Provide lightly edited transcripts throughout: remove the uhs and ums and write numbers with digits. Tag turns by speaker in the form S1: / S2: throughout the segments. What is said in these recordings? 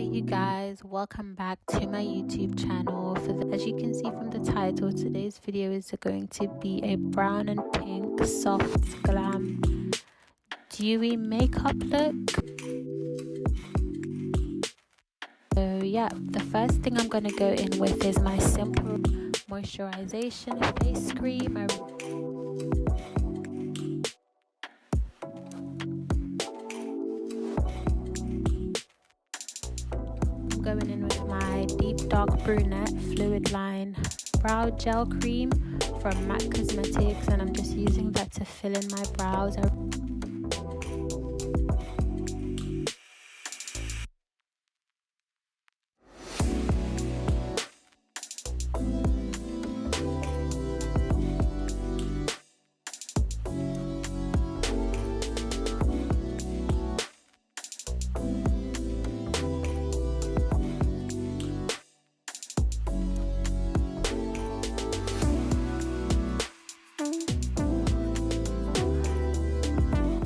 S1: you guys, welcome back to my YouTube channel. As you can see from the title, today's video is going to be a brown and pink soft glam dewy makeup look. So yeah, the first thing I'm going to go in with is my simple moisturization face cream. Going in with my deep dark brunette fluid line brow gel cream from MAC Cosmetics, and I'm just using that to fill in my brows.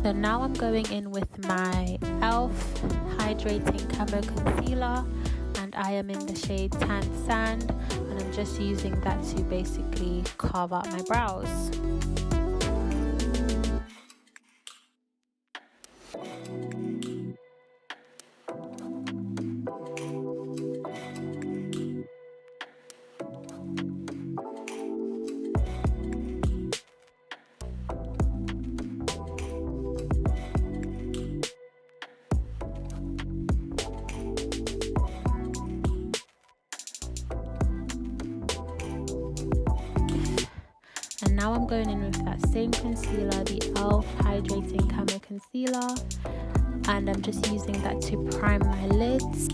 S1: So now I'm going in with my e.l.f. Hydrating Camo Concealer, and I am in the shade Tan Sand, and I'm just using that to basically carve out my brows. And now I'm going in with that same concealer, the e.l.f. Hydrating Camo Concealer, and I'm just using that to prime my lids.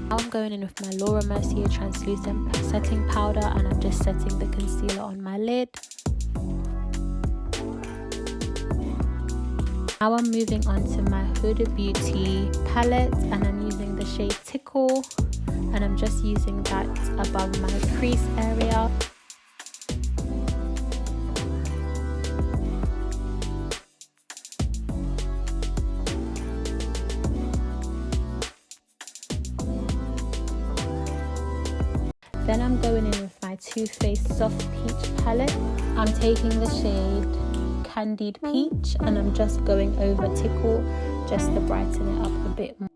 S1: Now I'm going in with my Laura Mercier Translucent Setting Powder, and I'm just setting the concealer on my lid. Now I'm moving on to my Huda Beauty palette, and I'm using the shade Tickle, and I'm just using that above my crease area. Then I'm going in with my Too Faced Soft Peach palette. I'm taking the shade Candied Peach, and I'm just going over Tickle just to brighten it up a bit more.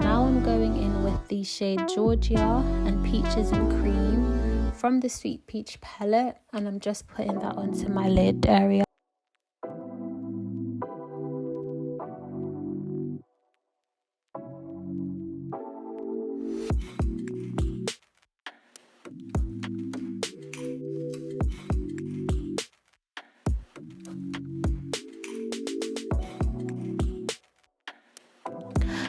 S1: Now I'm going in with the shade Georgia and Peaches and Cream from the Sweet Peach palette, and I'm just putting that onto my lid area.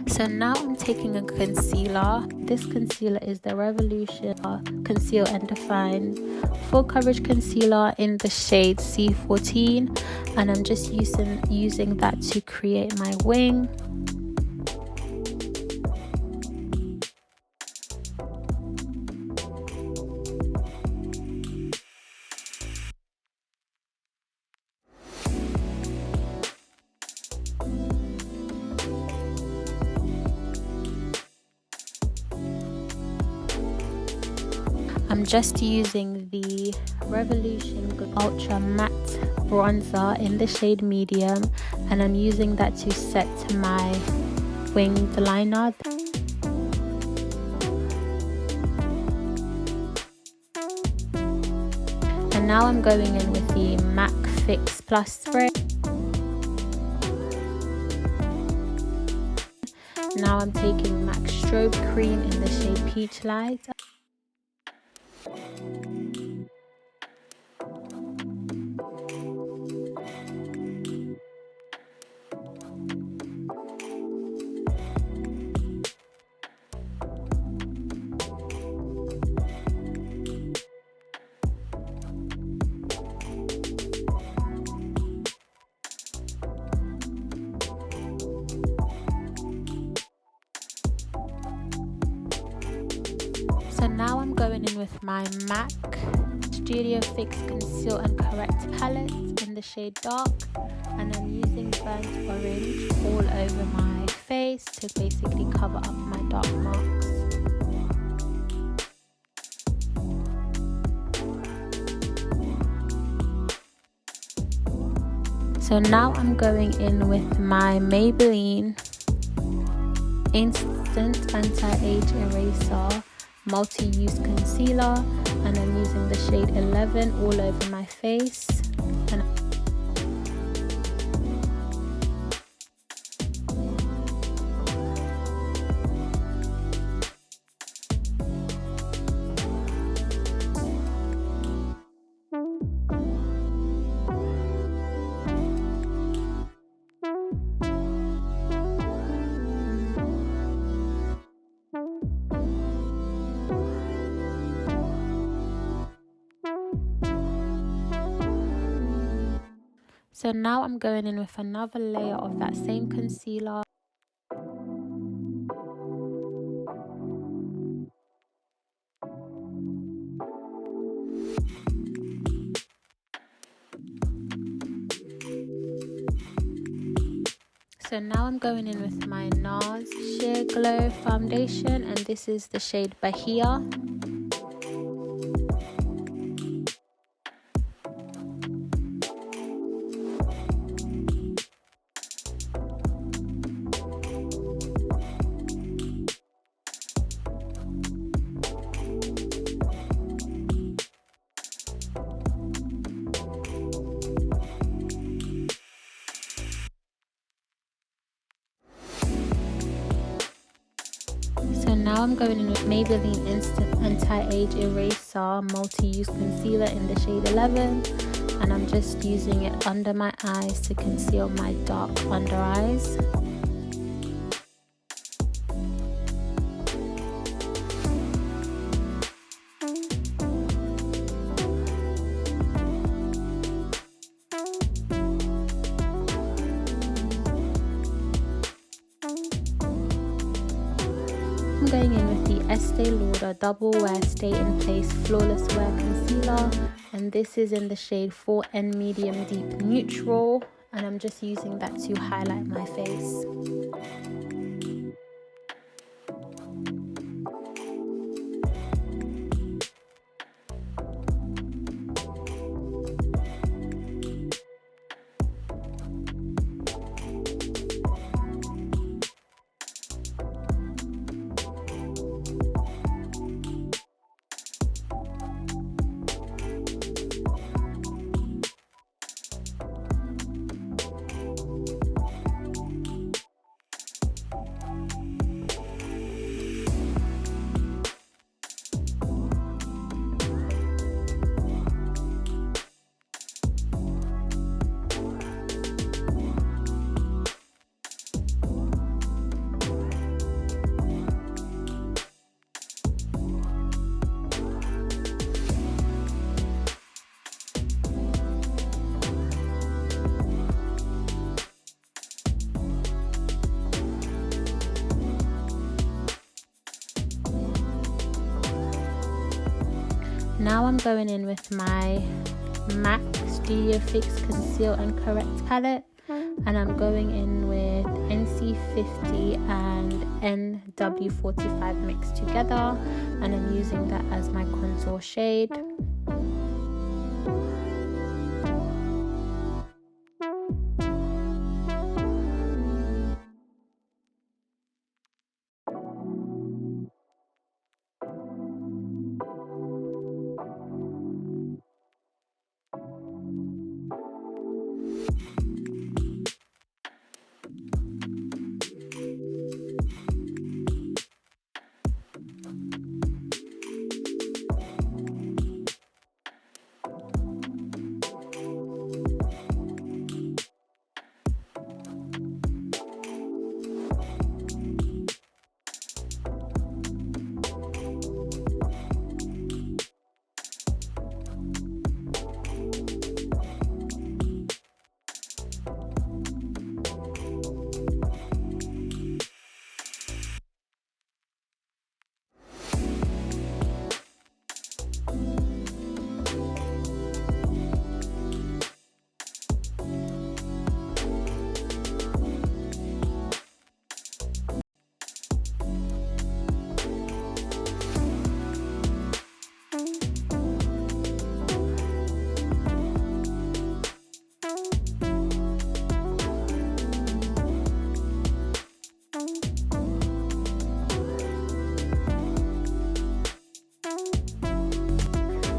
S1: So now I'm taking a concealer. This concealer is the Revolution Conceal and Define Full Coverage Concealer in the shade C14, and I'm just using that to create my wing. I'm just using the Revolution Ultra Matte Bronzer in the shade Medium, and I'm using that to set my winged liner. And now I'm going in with the MAC Fix Plus spray. Now I'm taking MAC Strobe Cream in the shade Peach Light. So now I'm I'm going in with my MAC Studio Fix Conceal and Correct palette in the shade Dark, and I'm using burnt orange all over my face to basically cover up my dark marks. So now I'm going in with my Maybelline Instant Anti-Age Eraser Multi-Use Concealer, and I'm using the shade 11 all over my face. And so now I'm going in with another layer of that same concealer. So now I'm going in with my NARS Sheer Glow foundation, and this is the shade Bahia. So now I'm going in with Maybelline Instant Anti-Age Eraser Multi-Use Concealer in the shade 11, and I'm just using it under my eyes to conceal my dark under eyes. I'm going in with the Estee Lauder Double Wear Stay in Place Flawless Wear Concealer, and this is in the shade 4N Medium Deep Neutral, and I'm just using that to highlight my face. Now I'm going in with my MAC Studio Fix Conceal and Correct palette, and I'm going in with NC50 and NW45 mixed together, and I'm using that as my contour shade.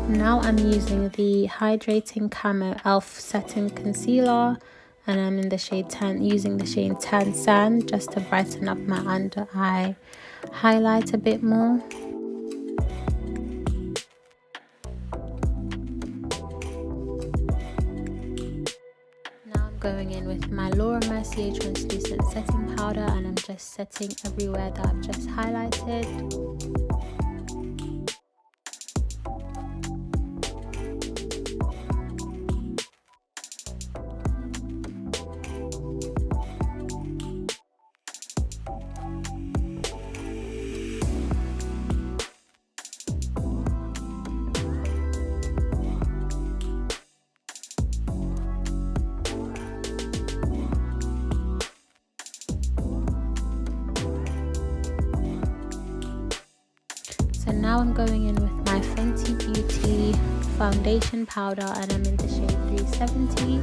S1: Now I'm using the Hydrating Camo Elf Setting Concealer, and I'm in the shade Tan, using the shade Tan Sand just to brighten up my under eye highlight a bit more. Now I'm going in with my Laura Mercier translucent setting powder, and I'm just setting everywhere that I've just highlighted. So now I'm going in with my Fenty Beauty foundation powder, and I'm in the shade 370,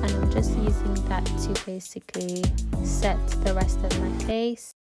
S1: and I'm just using that to basically set the rest of my face.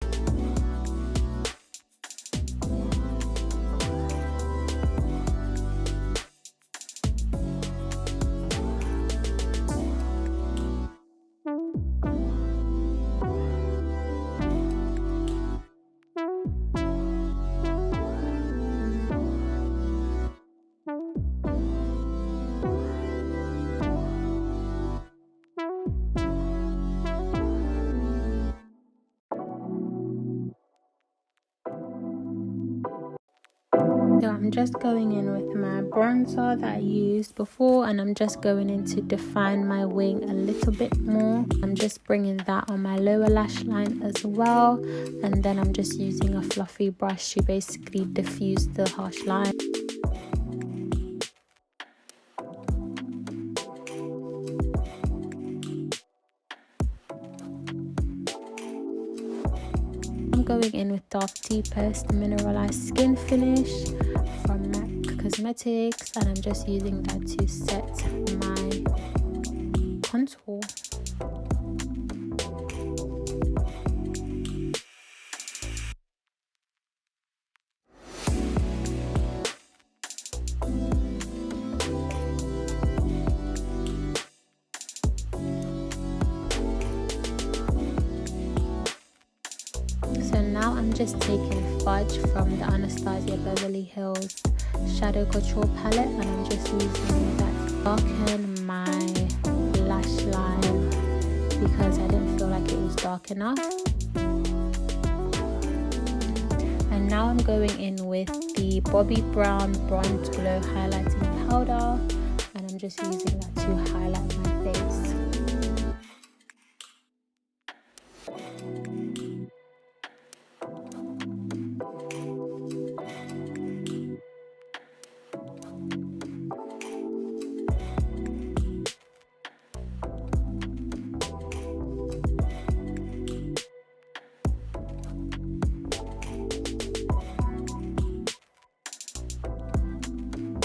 S1: So I'm just going in with my bronzer that I used before, and I'm just going in to define my wing a little bit more. I'm just bringing that on my lower lash line as well, and then I'm just using a fluffy brush to basically diffuse the harsh line. I'm going in with Dark Deepest Mineralized Skin Finish from MAC Cosmetics, and I'm just using that to set my contour. So now I'm just taking Fudge from the Anastasia Beverly Hills Shadow Couture palette, and I'm just using that to darken my lash line because I didn't feel like it was dark enough. And now I'm going in with the Bobbi Brown Bronze Glow Highlighting Powder, and I'm just using that to highlight my face.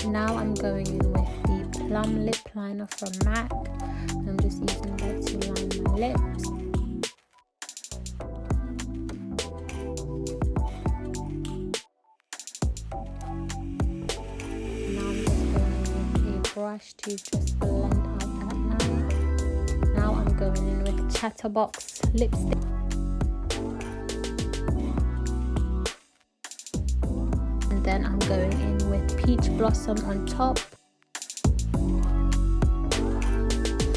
S1: Now I'm going in with the Plum Lip Liner from MAC. I'm just using that to line my lips. Now I'm just going in with a brush to just blend out that line. Now I'm going in with Chatterbox lipstick. And then I'm going in with Peach Blossom on top.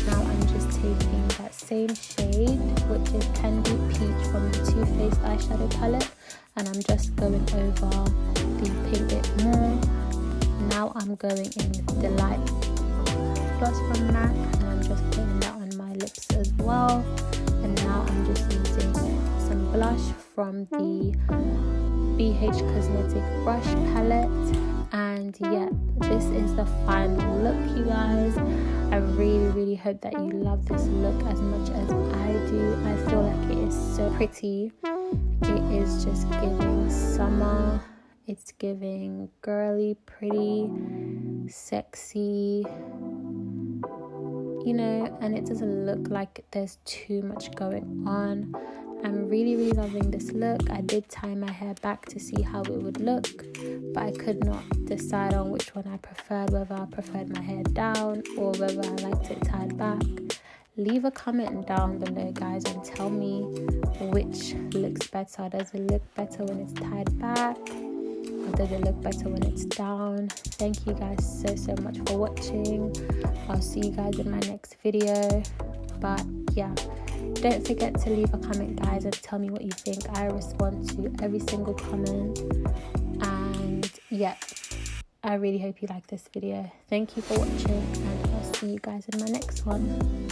S1: Now I'm just taking that same shade, which is Candy Peach from the Too Faced eyeshadow palette, and I'm just going over the pink bit more. Now I'm going in with Delight Gloss from MAC, and I'm just putting that on my lips as well. And now I'm just using some blush from the BH Cosmetic Brush Palette, and yeah, this is the final look, you guys. I really hope that you love this look as much as I do. I feel like it is so pretty. It is just giving summer. It's giving girly, pretty, sexy, you know, and it doesn't look like there's too much going on. I'm really loving this look. I did tie my hair back to see how it would look, but I could not decide on which one I preferred, whether I preferred my hair down or whether I liked it tied back. Leave a comment down below, guys, and tell me which looks better. Does it look better when it's tied back, or does it look better when it's down? Thank you guys so much for watching. I'll see you guys in my next video. But yeah, don't forget to leave a comment, guys, and tell me what you think. I respond to every single comment. And yeah, I really hope you like this video. Thank you for watching, and I'll see you guys in my next one.